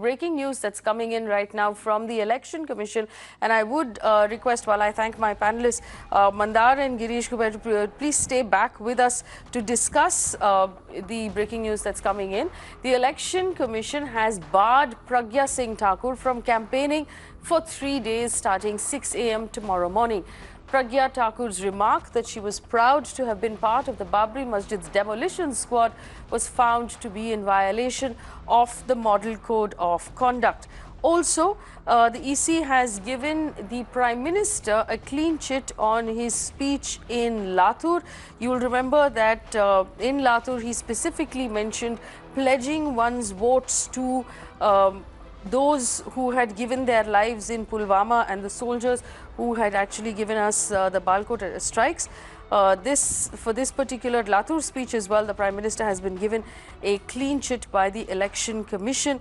breaking news that's coming in right now from the Election Commission, and I would request, while I thank my panelists, Mandar and Girish, to please stay back with us to discuss the breaking news that's coming in. The Election Commission has barred Pragya Singh Thakur from campaigning for 3 days starting 6 a.m. tomorrow morning. Pragya Thakur's remark that she was proud to have been part of the Babri Masjid's demolition squad was found to be in violation of the Model Code of Conduct. Also, the EC has given the Prime Minister a clean chit on his speech in Latur. You will remember that in Latur he specifically mentioned pledging one's votes to those who had given their lives in Pulwama and the soldiers who had actually given us the Balkot strikes. For this particular Latur speech as well, the Prime Minister has been given a clean chit by the Election Commission.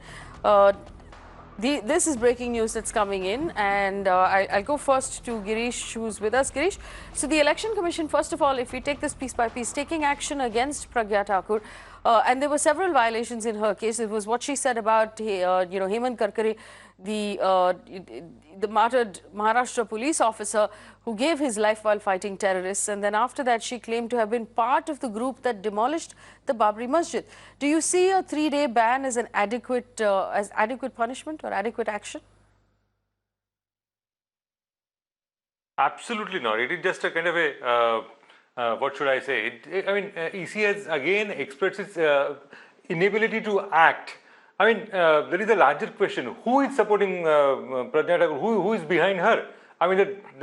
This is breaking news that's coming in, and I'll go first to Girish, who's with us. Girish, so the Election Commission, first of all, if we take this piece by piece, taking action against Pragya Thakur, and there were several violations in her case. It was what she said about, Hemant Karkare, the martyred Maharashtra police officer who gave his life while fighting terrorists, and then after that she claimed to have been part of the group that demolished the Babri Masjid. Do you see a 3-day ban as an adequate punishment or adequate action? Absolutely not. It is just a kind of a what should I say? EC has again expressed its inability to act. There is a larger question. Who is supporting Pragya Thakur? Who is behind her?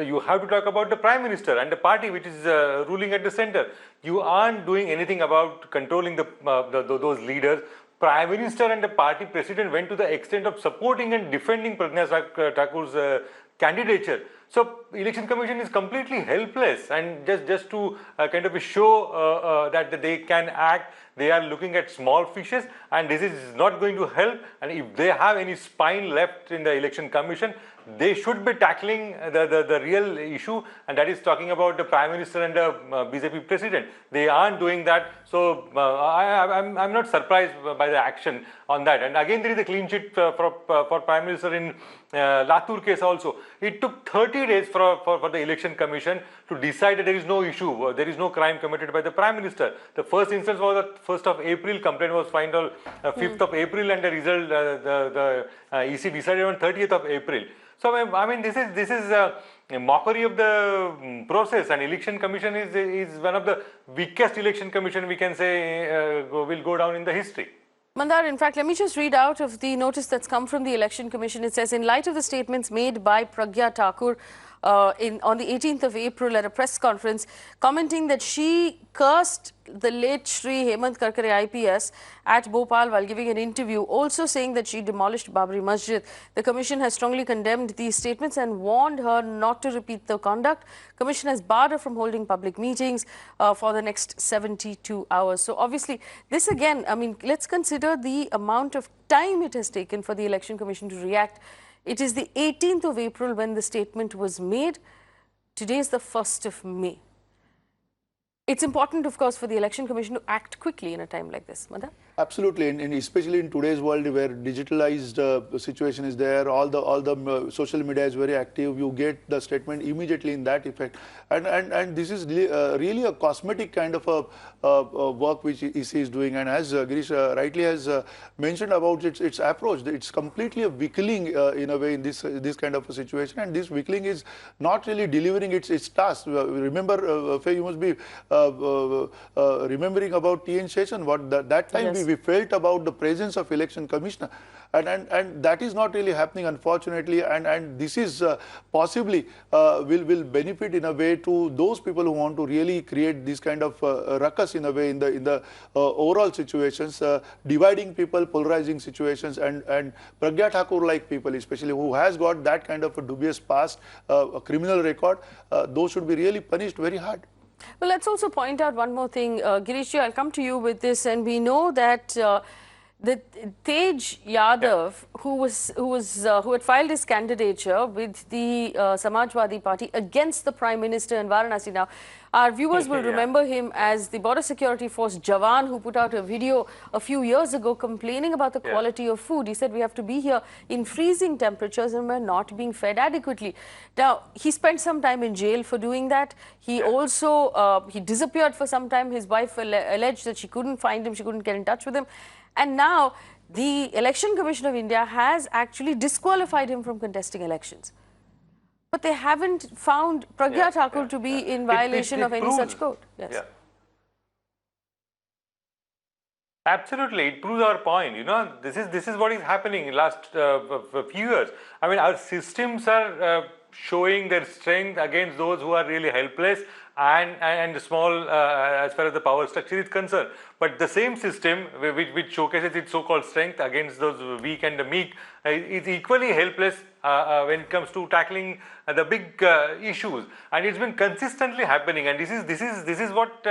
You have to talk about the Prime Minister and the party which is ruling at the center. You aren't doing anything about controlling those leaders. Prime Minister and the party president went to the extent of supporting and defending Pragya Thakur's candidature. So, Election Commission is completely helpless, and just to kind of show that they can act, they are looking at small fishes, and this is not going to help. And if they have any spine left in the Election Commission, they should be tackling the real issue, and that is talking about the Prime Minister and the BJP president. They aren't doing that, so I'm not surprised by the action on that. And again, there is a clean sheet for Prime Minister in Latur case also. It took 30 days for the Election Commission to decide that there is no issue, there is no crime committed by the Prime Minister. The first instance was the 1st of April, complaint was filed on 5th of April, and the result, the EC decided on 30th of April. So this is a mockery of the process, and Election Commission is one of the weakest Election Commission we can say will go down in the history. Mandar, in fact, let me just read out of the notice that's come from the Election Commission. It says, in light of the statements made by Pragya Thakur on the 18th of April at a press conference, commenting that she cursed the late Shri Hemant Karkare IPS at Bhopal while giving an interview, also saying that she demolished Babri Masjid. The Commission has strongly condemned these statements and warned her not to repeat the conduct. Commission has barred her from holding public meetings for the next 72 hours. So obviously, this again, let's consider the amount of time it has taken for the Election Commission to react. It is the 18th of April when the statement was made. Today is the 1st of May. It's important, of course, for the Election Commission to act quickly in a time like this. Madha? Absolutely, and especially in today's world where digitalized situation is there, all the social media is very active. You get the statement immediately in that effect, and this is really a cosmetic kind of a work which EC is doing. And as Girish rightly has mentioned about its approach, it's completely a weakling in a way in this kind of a situation, and this weakling is not really delivering its task. Remember, Faye, you must be remembering about TN session. What that time yes. we felt about the presence of Election Commissioner, and that is not really happening, unfortunately, and this is possibly will benefit in a way to those people who want to really create this kind of ruckus in a way in the overall situations, dividing people, polarizing situations, and Pragya Thakur like people, especially who has got that kind of a dubious past, a criminal record, those should be really punished very hard. Well, let's also point out one more thing. Girish, I'll come to you with this, and we know that The Tej Yadav, who had filed his candidature with the Samajwadi Party against the Prime Minister in Varanasi. Now, our viewers will remember him as the Border Security Force Jawan who put out a video a few years ago complaining about the quality of food. He said we have to be here in freezing temperatures and we're not being fed adequately. Now, he spent some time in jail for doing that. He also he disappeared for some time. His wife alleged that she couldn't find him, she couldn't get in touch with him. And now the Election Commission of India has actually disqualified him from contesting elections. But they haven't found Pragya Thakur to be in violation of any such code. Yes. Yeah. Absolutely, it proves our point. You know, this is what is happening in last few years. I mean, our systems are showing their strength against those who are really helpless and small as far as the power structure is concerned. But the same system which showcases its so-called strength against those weak and the meek is equally helpless when it comes to tackling the big issues, and it's been consistently happening. And this is what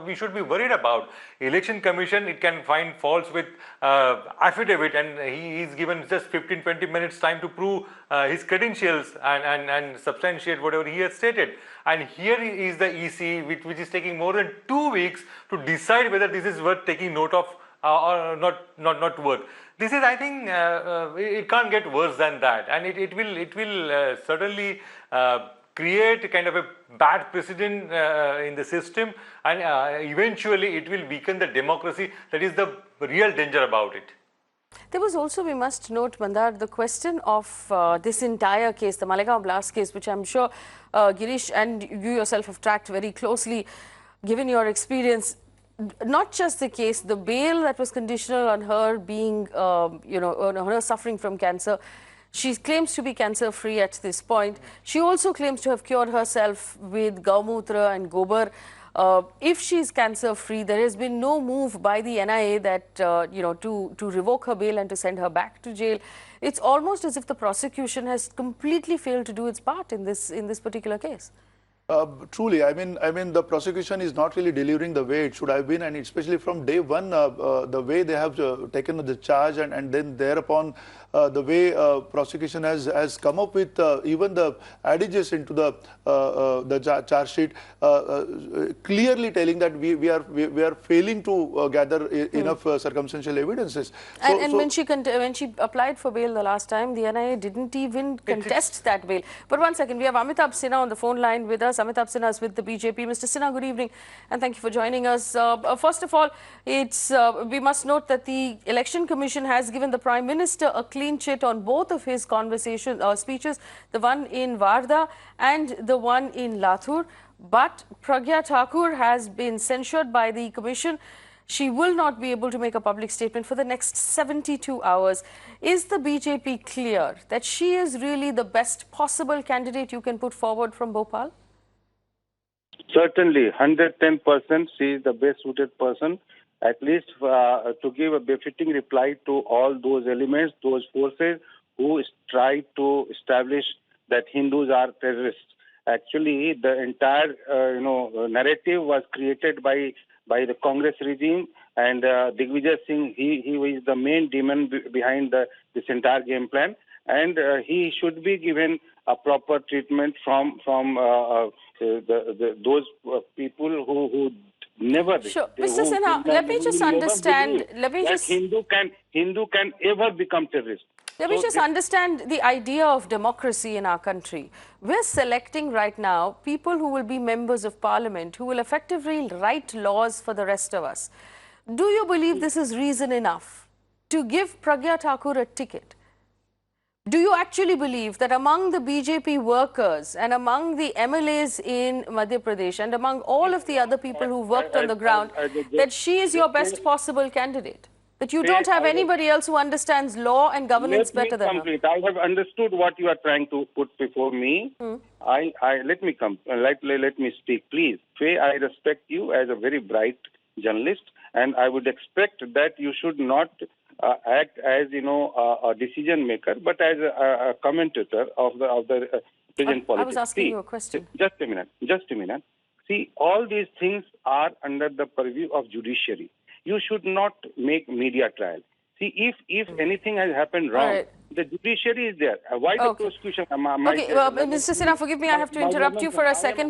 we should be worried about. Election Commission, it can find faults with affidavit, and he is given just 15-20 minutes time to prove his credentials and substantiate whatever he has stated. And here is the EC, which is taking more than 2 weeks to decide whether this is worth taking note of or not worth. This is, I think, it can't get worse than that, and it will certainly create a kind of a bad precedent in the system, and eventually it will weaken the democracy. That is the real danger about it. There was also, we must note, Mandar, the question of this entire case, the Malegaon blast case, which I'm sure Girish and you yourself have tracked very closely, given your experience. Not just the case, the bail that was conditional on her being, on her suffering from cancer. She claims to be cancer-free at this point. She also claims to have cured herself with Gaumutra and Gobar. If she's cancer-free, there has been no move by the NIA that, to revoke her bail and to send her back to jail. It's almost as if the prosecution has completely failed to do its part in this particular case. Truly, I mean, the prosecution is not really delivering the way it should have been, and especially from day one, the way they have taken the charge, and then thereupon, the way prosecution has come up with even the adages into the charge sheet, clearly telling that we are failing to gather enough circumstantial evidences. And when she applied for bail the last time, the NIA didn't even contest that bail. But one second, we have Amit Sinha on the phone line with us. Amit Sinha is with the BJP. Mr. Sinha, good evening, and thank you for joining us. First of all, we must note that the Election Commission has given the Prime Minister a clean chit on both of his speeches, the one in Wardha and the one in Lathur. But Pragya Thakur has been censured by the Commission. She will not be able to make a public statement for the next 72 hours. Is the BJP clear that she is really the best possible candidate you can put forward from Bhopal? Certainly, 110%. She is the best suited person, at least to give a befitting reply to all those elements, those forces who try to establish that Hindus are terrorists. Actually, the entire narrative was created by the Congress regime, and Digvijay Singh, he is the main demon behind this entire game plan, and he should be given a proper treatment from those people who never. Sure, Mr. Sinha, let me just understand. Hindu can ever become terrorist. Let me just understand the idea of democracy in our country. We're selecting right now people who will be members of parliament, who will effectively write laws for the rest of us. Do you believe this is reason enough to give Pragya Thakur a ticket? Do you actually believe that among the BJP workers and among the MLAs in Madhya Pradesh and among all of the other people who worked on the ground, that she is your best possible candidate? That you don't have anybody else who understands law and governance better than her? I have understood what you are trying to put before me. Let me speak, please. Faye, I respect you as a very bright journalist, and I would expect that you should not act as a decision maker, but as a commentator of the present politics. I was asking you a question. Just a minute. See, all these things are under the purview of judiciary. You should not make media trial. See, if anything has happened wrong, right. the judiciary is there. Why the Okay. prosecution? Okay, Mr. Sinha, forgive me, I have to interrupt you for a second.